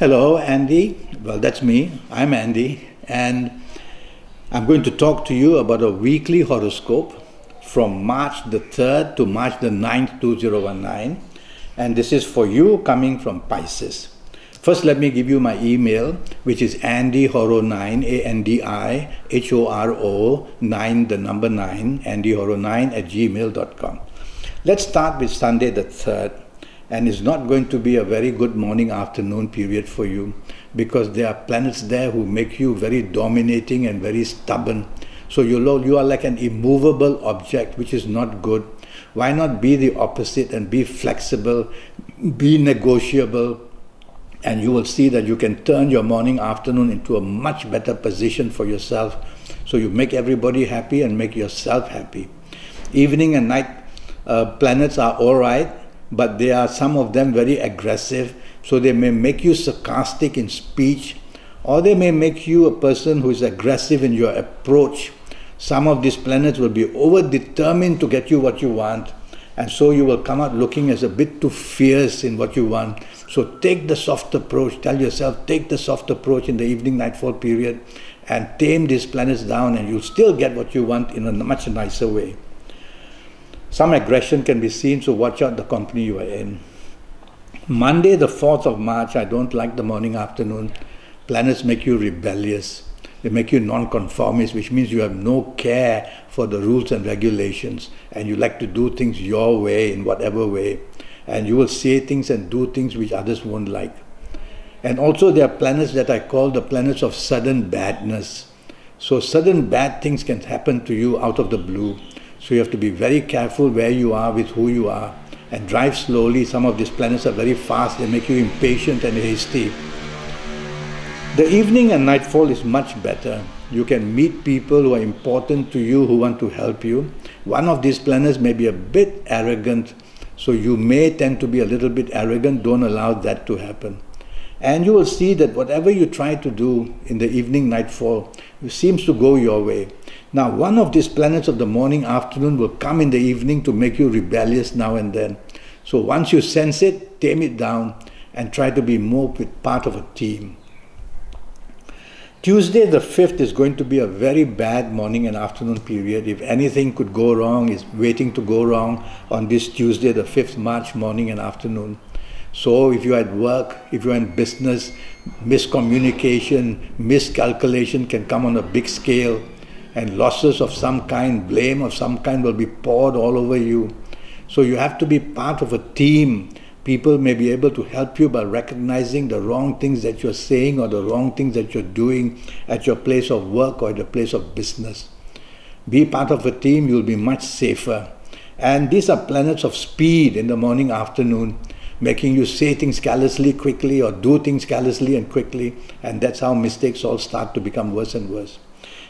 Hello, Andy. Well, that's me. I'm Andy, and I'm going to talk to you about a weekly horoscope from March the 3rd to March the 9th, 2019. And this is for you coming from Pisces. First, let me give you my email, which is andyhoro9, ANDIHORO 9, the number 9, andyhoro9 @gmail.com. Let's start with Sunday the 3rd. And it's not going to be a very good morning-afternoon period for you, because there are planets there who make you very dominating and very stubborn. So you are like an immovable object, which is not good. Why not be the opposite and be flexible, be negotiable, and you will see that you can turn your morning-afternoon into a much better position for yourself. So you make everybody happy and make yourself happy. Evening and night planets are all right, but there are some of them very aggressive, so they may make you sarcastic in speech, or they may make you a person who is aggressive in your approach. Some of these planets will be over-determined to get you what you want, and so you will come out looking as a bit too fierce in what you want. So take the soft approach. Tell yourself, take the soft approach in the evening nightfall period and tame these planets down, and you'll still get what you want in a much nicer way. Some aggression can be seen, so watch out the company you are in. Monday, the 4th of March, I don't like the morning-afternoon. Planets make you rebellious. They make you non-conformist, which means you have no care for the rules and regulations, and you like to do things your way, in whatever way. And you will say things and do things which others won't like. And also there are planets that I call the planets of sudden badness. So sudden bad things can happen to you out of the blue. So you have to be very careful where you are, with who you are, and drive slowly. Some of these planets are very fast. They make you impatient and hasty. The evening and nightfall is much better. You can meet people who are important to you, who want to help you. One of these planets may be a bit arrogant, so you may tend to be a little bit arrogant. Don't allow that to happen. And you will see that whatever you try to do in the evening nightfall, it seems to go your way. Now, one of these planets of the morning afternoon will come in the evening to make you rebellious now and then. So once you sense it, tame it down and try to be more with part of a team. Tuesday the 5th is going to be a very bad morning and afternoon period. If anything could go wrong, it's waiting to go wrong on this Tuesday the 5th March morning and afternoon. So if you're at work, if you're in business, miscommunication, miscalculation can come on a big scale, and losses of some kind, blame of some kind will be poured all over you. So you have to be part of a team. People may be able to help you by recognizing the wrong things that you're saying or the wrong things that you're doing at your place of work or at your place of business. Be part of a team, you'll be much safer. And these are planets of speed in the morning, afternoon, making you say things carelessly, quickly, or do things carelessly and quickly, and that's how mistakes all start to become worse and worse.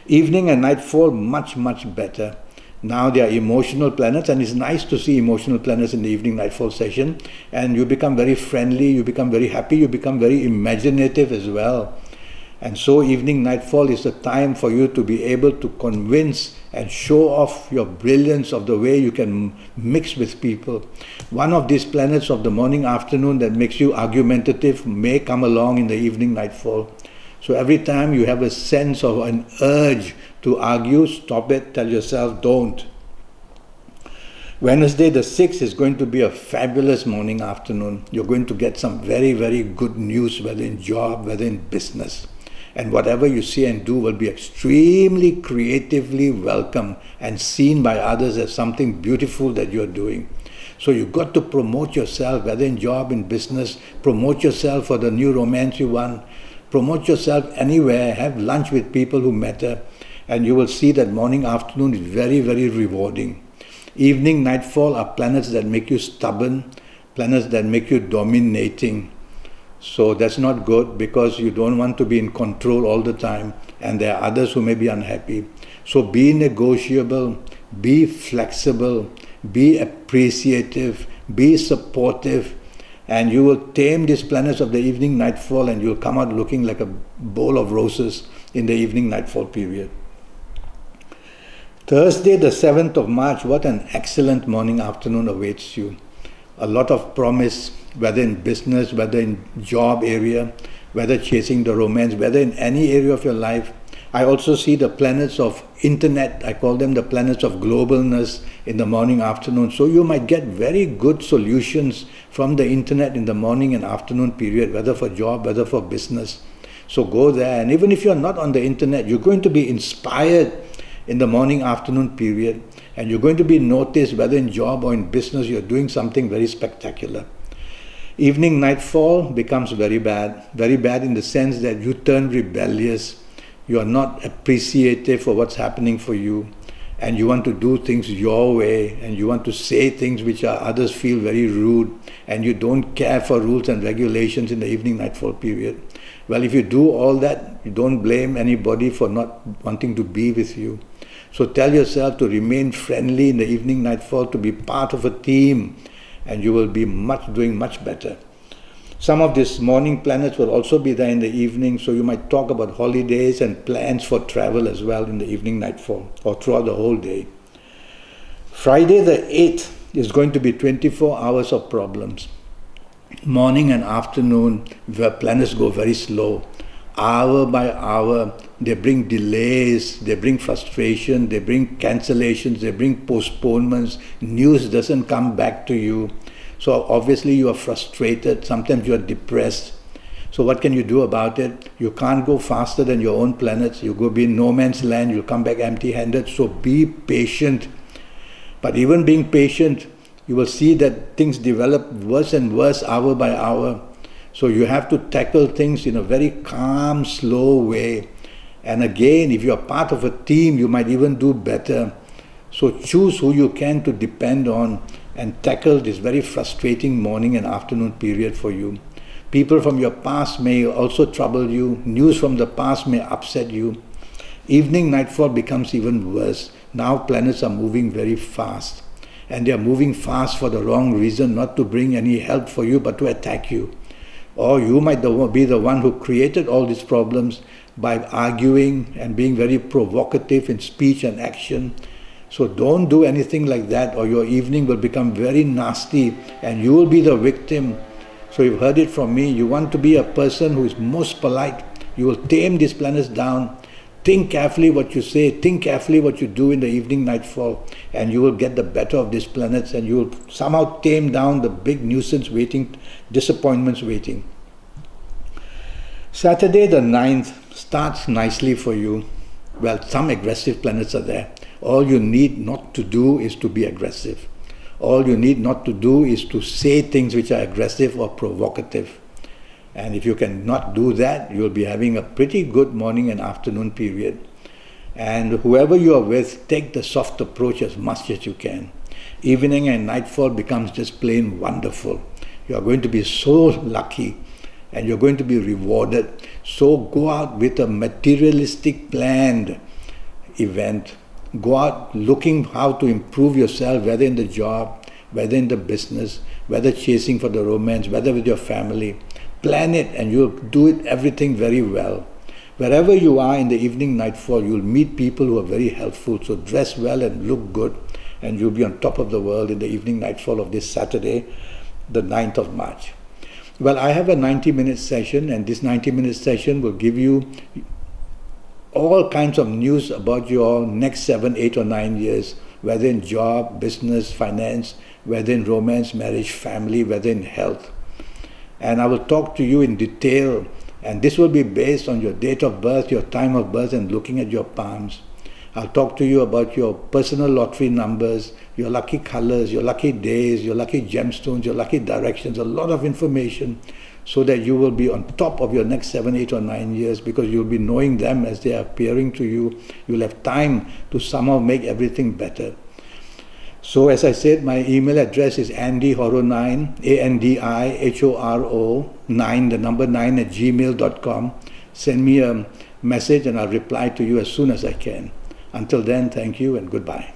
Evening and nightfall, much, much better. Now they are emotional planets, and it's nice to see emotional planets in the evening nightfall session, and you become very friendly, you become very happy, you become very imaginative as well. And so evening nightfall is the time for you to be able to convince and show off your brilliance of the way you can mix with people. One of these planets of the morning afternoon that makes you argumentative may come along in the evening nightfall. So every time you have a sense of an urge to argue, stop it, tell yourself don't. Wednesday the 6th is going to be a fabulous morning afternoon. You're going to get some very, very good news, whether in job, whether in business. And whatever you say and do will be extremely creatively welcome and seen by others as something beautiful that you're doing. So you've got to promote yourself, whether in job, in business, promote yourself for the new romance you want, promote yourself anywhere, have lunch with people who matter, and you will see that morning, afternoon is very, very rewarding. Evening, nightfall are planets that make you stubborn, planets that make you dominating. So that's not good, because you don't want to be in control all the time, and there are others who may be unhappy. So be negotiable, be flexible, be appreciative, be supportive, and you will tame these planets of the evening nightfall, and you'll come out looking like a bowl of roses in the evening nightfall period. Thursday the 7th of March, what an excellent morning afternoon awaits you. A lot of promise, whether in business, whether in job area, whether chasing the romance, whether in any area of your life. I also see the planets of internet, I call them the planets of globalness in the morning, afternoon. So you might get very good solutions from the internet in the morning and afternoon period, whether for job, whether for business. So go there, and even if you're not on the internet, you're going to be inspired in the morning, afternoon period, and you're going to be noticed whether in job or in business, you're doing something very spectacular. Evening, nightfall becomes very bad in the sense that you turn rebellious. You are not appreciative for what's happening for you, and you want to do things your way, and you want to say things which others feel very rude, and you don't care for rules and regulations in the evening nightfall period. Well, if you do all that, you don't blame anybody for not wanting to be with you. So tell yourself to remain friendly in the evening nightfall, to be part of a team, and you will be doing much better. Some of these morning planets will also be there in the evening, so you might talk about holidays and plans for travel as well in the evening nightfall or throughout the whole day. Friday the 8th is going to be 24 hours of problems. Morning and afternoon, where planets go very slow. Hour by hour, they bring delays, they bring frustration, they bring cancellations, they bring postponements. News doesn't come back to you. So obviously you are frustrated, sometimes you are depressed. So what can you do about it? You can't go faster than your own planets. You go be in no man's land, you'll come back empty-handed. So be patient. But even being patient, you will see that things develop worse and worse hour by hour. So you have to tackle things in a very calm, slow way. And again, if you're part of a team, you might even do better. So choose who you can to depend on and tackle this very frustrating morning and afternoon period for you. People from your past may also trouble you. News from the past may upset you. Evening nightfall becomes even worse. Now planets are moving very fast. And they are moving fast for the wrong reason, not to bring any help for you, but to attack you. Or you might be the one who created all these problems by arguing and being very provocative in speech and action. So don't do anything like that, or your evening will become very nasty and you will be the victim. So you've heard it from me. You want to be a person who is most polite. You will tame these planets down. Think carefully what you say. Think carefully what you do in the evening nightfall, and you will get the better of these planets, and you will somehow tame down the big nuisance waiting, disappointments waiting. Saturday the 9th starts nicely for you. Well, some aggressive planets are there. All you need not to do is to be aggressive. All you need not to do is to say things which are aggressive or provocative. And if you cannot do that, you'll be having a pretty good morning and afternoon period. And whoever you are with, take the soft approach as much as you can. Evening and nightfall becomes just plain wonderful. You are going to be so lucky and you're going to be rewarded. So go out with a materialistic planned event. Go out looking how to improve yourself, whether in the job, whether in the business, whether chasing for the romance, whether with your family. Plan it and you'll do it everything very well. Wherever you are in the evening nightfall, you'll meet people who are very helpful. So dress well and look good, and you'll be on top of the world in the evening nightfall of this Saturday, the 9th of March. Well, I have a 90-minute session, and this 90-minute session will give you all kinds of news about your next 7, 8 or 9 years, whether in job, business, finance, whether in romance, marriage, family, whether in health. And I will talk to you in detail, and this will be based on your date of birth, your time of birth, and looking at your palms. I'll talk to you about your personal lottery numbers, your lucky colors, your lucky days, your lucky gemstones, your lucky directions, a lot of information, so that you will be on top of your next 7, 8 or 9 years, because you'll be knowing them as they are appearing to you. You'll have time to somehow make everything better. So as I said, my email address is andyhoro9, ANDIHORO9, the number 9 at gmail.com. Send me a message and I'll reply to you as soon as I can. Until then, thank you and goodbye.